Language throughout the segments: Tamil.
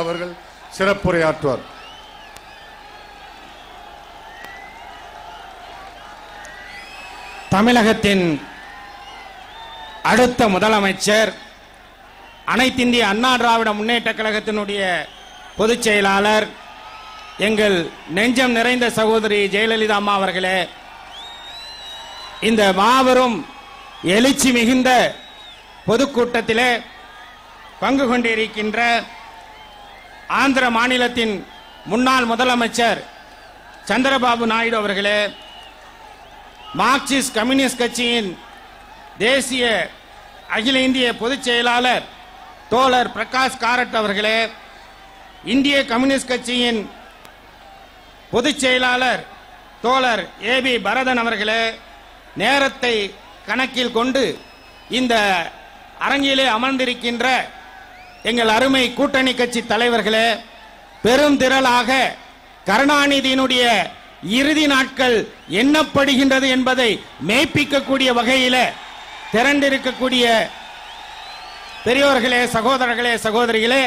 அவர்கள் சிறப்புரையாற்றுவார். தமிழகத்தின் அடுத்த முதலமைச்சர் அனைத்திந்திய அண்ணா திராவிட முன்னேற்ற கழகத்தினுடைய பொதுச் செயலாளர் எங்கள் நெஞ்சம் நிறைந்த சகோதரி ஜெயலலிதா அம்மா அவர்களே, இந்த மாபெரும் எழுச்சி மிகுந்த பொதுக்கூட்டத்திலே பங்கு கொண்டிருக்கின்ற ஆந்திர மாநிலத்தின் முன்னாள் முதலமைச்சர் சந்திரபாபு நாயுடு அவர்களே, மார்க்சிஸ்ட் கம்யூனிஸ்ட் கட்சியின் தேசிய அகில இந்திய பொதுச் செயலாளர் தோழர் பிரகாஷ் காரட் அவர்களே, இந்திய கம்யூனிஸ்ட் கட்சியின் பொதுச் செயலாளர் தோழர் ஏபி பரதன் அவர்களே, நேரத்தை கணக்கில் கொண்டு இந்த அரங்கிலே அமர்ந்திருக்கின்ற எங்கள் அருமை கூட்டணி கட்சி தலைவர்களே, பெரும் திரளாக கருணாநிதியினுடைய இறுதி நாட்கள் எண்ணப்படுகின்றது என்பதை மெய்ப்பிக்கக்கூடிய வகையில் திரண்டிருக்கக்கூடிய பெரியோர்களே, சகோதரர்களே, சகோதரிகளே,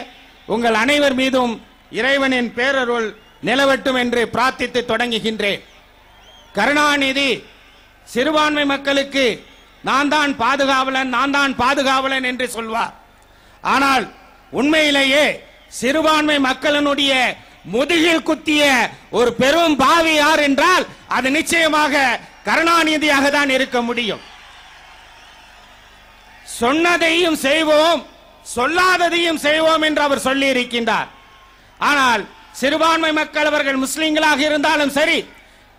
உங்கள் அனைவர் மீதும் இறைவனின் பேரருள் நிலவட்டும் என்று பிரார்த்தித்து தொடங்குகின்றேன். கருணாநிதி சிறுபான்மை மக்களுக்கு நான் தான் பாதுகாவலன், நான் தான் பாதுகாவலன் என்று சொல்வார். ஆனால் உண்மையிலேயே சிறுபான்மை மக்களினுடைய முதுகில் குத்திய ஒரு பெரும் பாவி யார் என்றால் அது நிச்சயமாக கருணாநிதியாக தான் இருக்க முடியும். சொன்னதையும் செய்வோம், சொல்லாததையும் செய்வோம் என்று அவர் சொல்லி இருக்கின்றார். ஆனால் சிறுபான்மை மக்கள் அவர்கள் முஸ்லிம்களாக இருந்தாலும் சரி,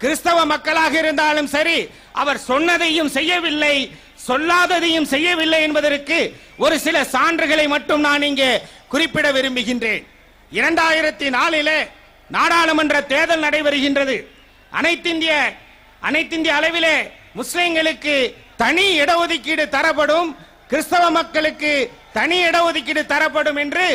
கிறிஸ்தவ மக்களாக இருந்தாலும் சரி, அவர் சொன்னதையும் செய்யவில்லை, சொல்லாததையும் செய்யவில்லை என்பதற்கு ஒரு சில சான்றுகளை மட்டும் நான் இங்கே குறிப்பிட விரும்புகின்றேன். 2004 நாடாளுமன்ற தேர்தல் நடைபெறுகின்றது. அனைத்திந்திய அளவிலே முஸ்லிம்களுக்கு தனி இடஒதுக்கீடு தரப்படும், கிறிஸ்தவ மக்களுக்கு தனி இடஒதுக்கீடு தரப்படும் என்று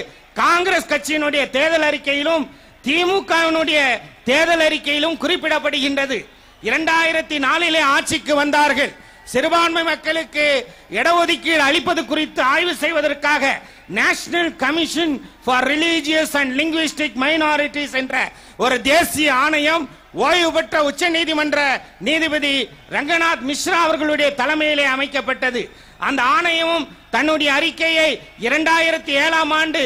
காங்கிரஸ் கட்சியினுடைய தேர்தல் அறிக்கையிலும் திமுகவினுடைய தேர்தல் அறிக்கையிலும் குறிப்பிடப்படுகின்றது. 2004 ஆட்சிக்கு வந்தார்கள். சிறுபான்மை மக்களுக்கு இடஒதுக்கீடு அளிப்பது குறித்து ஆய்வு செய்வதற்காக national commission for religious and linguistic minorities என்ற ஒரு தேசிய ஆணையம் ஓய்வு பெற்ற உச்ச நீதிமன்ற நீதிபதி ரங்கநாத் மிஸ்ரா அவர்களுடைய தலைமையிலே அமைக்கப்பட்டது. அந்த ஆணையமும் தன்னுடைய அறிக்கையை 2007 ஆண்டு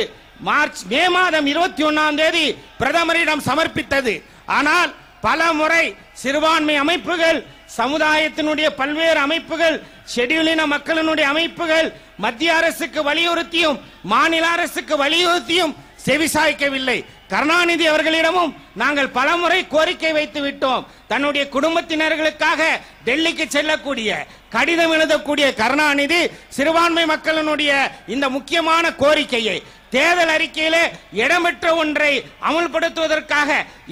மே மாதம் 21ஆம் தேதி பிரதமரிடம் சமர்ப்பித்தது. ஆனால் பல முறை சிறுபான்மை அமைப்புகள், சமுதாயத்தினுடைய பல்வேறு அமைப்புகள், ஷெட்யூலின மக்களினுடைய அமைப்புகள் மத்திய அரசுக்கு வலியுறுத்தியும் மாநில அரசுக்கு வலியுறுத்தியும் செவிசாய்க்கவில்லை. கருணாநிதி அவர்களிடமும் நாங்கள் பலமுறை கோரிக்கை வைத்து விட்டோம். தன்னுடைய குடும்பத்தினர்களுக்காக டெல்லிக்கு செல்லக்கூடிய, கடிதம் எழுதக்கூடிய கருணாநிதி சிறுபான்மை மக்களினுடைய இந்த முக்கியமான கோரிக்கையை தேர்தல் அறிக்கையிலே இடம்பெற்ற ஒன்றை அமல்படுத்துவதற்காக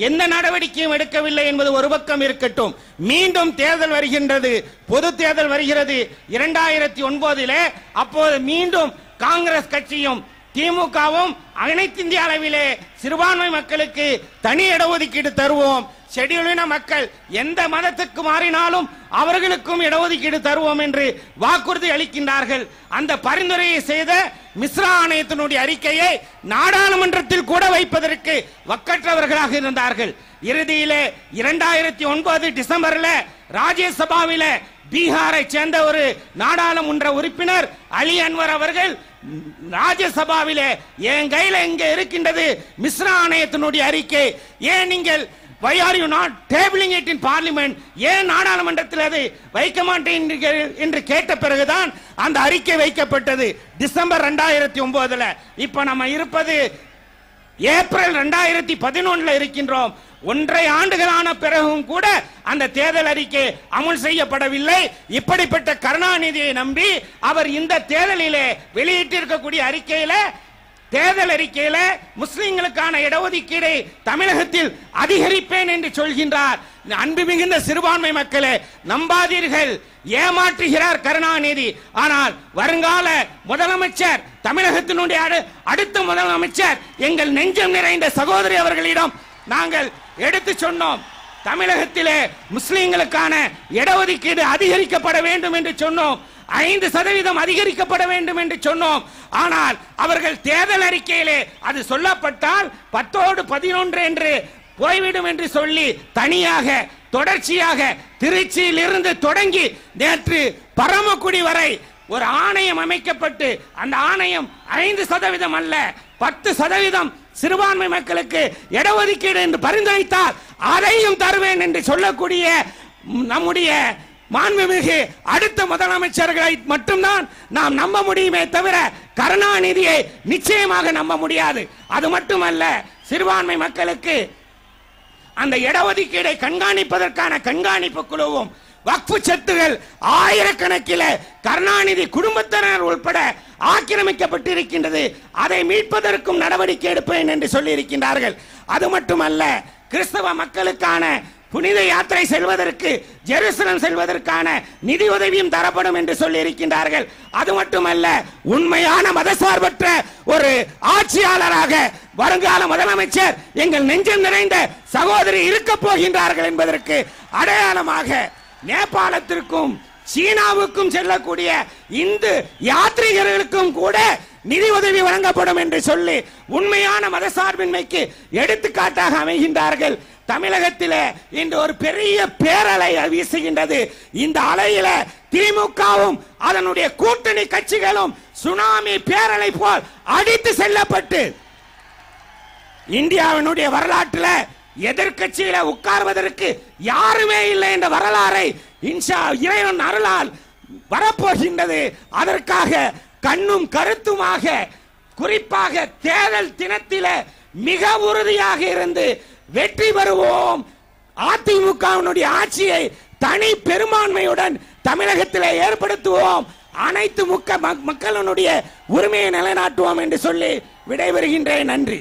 எந்த நடவடிக்கையும் எடுக்கவில்லை என்பது ஒரு பக்கம் இருக்கட்டும். மீண்டும் தேர்தல் வருகின்றது, பொது தேர்தல் வருகிறது 2009. அப்போது மீண்டும் காங்கிரஸ் கட்சியும் திமுகவும் அனைத்திந்திய அளவிலே சிறுபான்மை மக்களுக்கு தனி இடஒதுக்கீடு தருவோம், ஷெட்யூலின மக்கள் எந்த மதத்துக்கு மாறினாலும் அவர்களுக்கும் இடஒதுக்கீடு தருவோம் என்று வாக்குறுதி அளிக்கின்றார்கள். அந்த பரிந்துரையை செய்த மிஸ்ரா ஆணையத்தினுடைய அறிக்கையை நாடாளுமன்றத்தில் கூட வைப்பதற்கு வக்கற்றவர்களாக இருந்தார்கள். இறுதியிலே 2009 டிசம்பர்ல ராஜ்யசபாவில பீகாரை சேர்ந்த ஒரு நாடாளுமன்ற உறுப்பினர் அலி அன்வர் அவர்கள் ராஜ்யசபாவிலே என் கையில எங்க இருக்கின்றது மிஸ்ரா ஆணையத்தினுடைய அறிக்கை, ஏன் நீங்கள் why are you not tabling it in parliament, ஏன் நாடாளுமன்றத்தில் அதை வைக்க மாட்டேன் என்று கேட்ட பிறகுதான் அந்த அறிக்கை வைக்கப்பட்டது டிசம்பர் 2009. இப்ப நம்ம இருப்பது ஏப்ரல் 2011 இருக்கின்றோம். 1.5 ஆண்டுகளான பிறகும் கூட அந்த தேர்தல் அறிக்கை அமல் செய்யப்படவில்லை. இப்படிப்பட்ட கருணாநிதியை நம்பி அவர் இந்த தேர்தலிலே வெளியிட்டிருக்கக்கூடிய தேர்தல் அறிக்கையில முஸ்லிம்களுக்கான இடஒதுக்கீடை தமிழகத்தில் அதிகரிப்பேன் என்று சொல்கின்றார். அன்பு மிகுந்த சிறுபான்மை மக்களே, நம்பாதீர்கள், ஏமாற்றுகிறார் கருணாநிதி. ஆனால் வருங்கால முதலமைச்சர், தமிழகத்தினுடைய அடுத்த முதலமைச்சர் எங்கள் நெஞ்சம் நிறைந்த சகோதரி அவர்களிடம் நாங்கள் எடுத்து சொன்னோம். தமிழகத்திலே முஸ்லிம்களுக்கான இடஒதுக்கீடு அதிகரிக்கப்பட வேண்டும் என்று சொன்னோம். 5% அதிகரிக்கப்பட வேண்டும் என்று சொன்னோம். ஆனால் அவர்கள் தேர்தல் அறிக்கையிலே அது சொல்லப்பட்டால் 10ஓடு 11 என்று போய்விடும் என்று சொல்லி தனியாக தொடர்ச்சியாக திருச்சியில் இருந்து தொடங்கி நேற்று பரமக்குடி வரை ஒரு ஆணையம் அமைக்கப்பட்டு அந்த ஆணையம் 5% அல்ல 10% சிறுபான்மை மக்களுக்கு இடஒதுக்கீடு என்று பரிந்துரைத்தால் அதையும் தருவேன் என்று சொல்லக்கூடிய நம்முடைய மாண்புமிகு அடுத்த முதலமைச்சர்களை மட்டும்தான் நாம் நம்ப முடியுமே தவிர கருணாநிதியை நிச்சயமாக நம்ப முடியாது. அது மட்டுமல்ல, சிறுபான்மை மக்களுக்கு அந்த இடஒதுக்கீடை கண்காணிப்பதற்கான கண்காணிப்பு குழுவும் வக்ஃபு சொத்துகள் ஆயிரக்கணக்கில் கருணாநிதி குடும்பத்தினர் உட்பட ஆக்கிரமிக்கப்பட்டிருக்கின்றது. அதை மீட்பதற்கும் நடவடிக்கை எடுப்பேன் என்று சொல்லி இருக்கின்றார்கள். அது மட்டுமல்ல, கிறிஸ்தவ மக்களுக்கான புனித யாத்திரை செல்வதற்கு ஜெருசலம் செல்வதற்கான நிதி உதவியும் தரப்படும் என்று சொல்லி இருக்கின்றார்கள். அது மட்டுமல்ல, உண்மையான மதசார்பற்ற ஒரு ஆட்சியாளராக வருங்கால முதலமைச்சர் எங்கள் நெஞ்சம் நிறைந்த சகோதரி இருக்க போகின்றார்கள் என்பதற்கு அடையாளமாக நேபாளத்திற்கும் சீனாவுக்கும் செல்லக்கூடிய இந்து யாத்ரீகர்களுக்கும் கூட நிதி உதவி வழங்கப்படும் என்று சொல்லி உண்மையான மதசார்பின்மைக்கு எடுத்துக்காட்டாக அமைகின்றார்கள். தமிழகத்திலே இன்று ஒரு பெரிய பேரலை வீசுகின்றது. இந்த அலையில திமுகவும் அதனுடைய கூட்டணி கட்சிகளும் சுனாமி பேரலை போல் அடித்து செல்லப்பட்டு இந்தியாவினுடைய வரலாற்றில் எதிர்கட்சியில உட்கார்வதற்கு யாருமே இல்லை என்ற வரலாறை இறைவன் அருளால் வரப்போகின்றது. அதற்காக கண்ணும் கருத்துமாக குறிப்பாக தேர்தல் தினத்தில மிக உறுதியாக இருந்து வெற்றி பெறுவோம். அதிமுகவினுடைய ஆட்சியை தனி பெரும்பான்மையுடன் தமிழகத்தில் ஏற்படுத்துவோம். அனைத்து மக்களுடைய உரிமையை நிலைநாட்டுவோம் என்று சொல்லி விடைபெறுகின்றேன். நன்றி.